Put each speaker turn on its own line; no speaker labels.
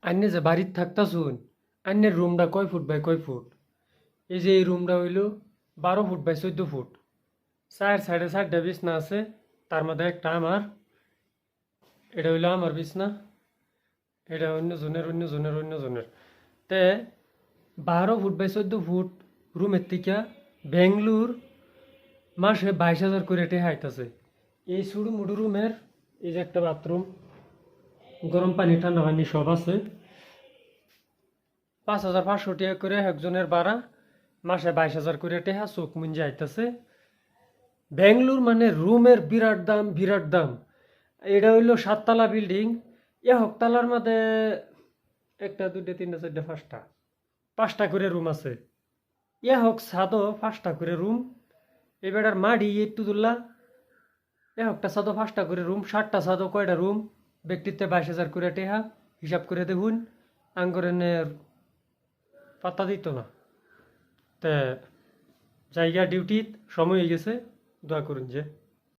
আইনে যে বাড়িতে থাকতাছুন, আইনের রুমটা কয় ফুট বাই কয় ফুট? এই যে এই রুমটা হইল 12 ফুট বাই 14 ফুট। চার সাইডে চারটা বিছনা আছে, তার মধ্যে একটা আমার। এটা হইলো আমার বিছনা, এটা অন্য জনের। তে 12 ফুট বাই 14 ফুট রুমের থেকে বেঙ্গলোর মাসে 22,000 করে টেহা আইতাছে। এই সুড়ু মুড়ু রুমের এই যে একটা বাথরুম, গরম পানি ঠান্ডা পানি সব আছে। 5,500 টাকা করে একজনের ভাড়া, মাসে 22,000 করে টেহা চোখ মুঞ্জে আইতাছে। বেঙ্গলোর মানে রুমের বিরাট দাম, বিরাট দাম। এটা হইলো 7 তলা বিল্ডিং। একতলার মধ্যে একটা দুইটা তিনটা চারটা পাঁচটা করে রুম আছে। হোক ছাদও 5টা করে রুম। এবার মাড়ি একটু তুললা, একটা ছাদও 5টা করে রুম, 7টা ছাদও কয়টা রুম, ব্যক্তিত্বে 22,000 করে টেহা। হিসাব করে দেখুন, আঙ্গরের পাত্তা দিত না। তে জায়গা ডিউটিত সময় হয়ে গেছে, দোয়া করুন যে।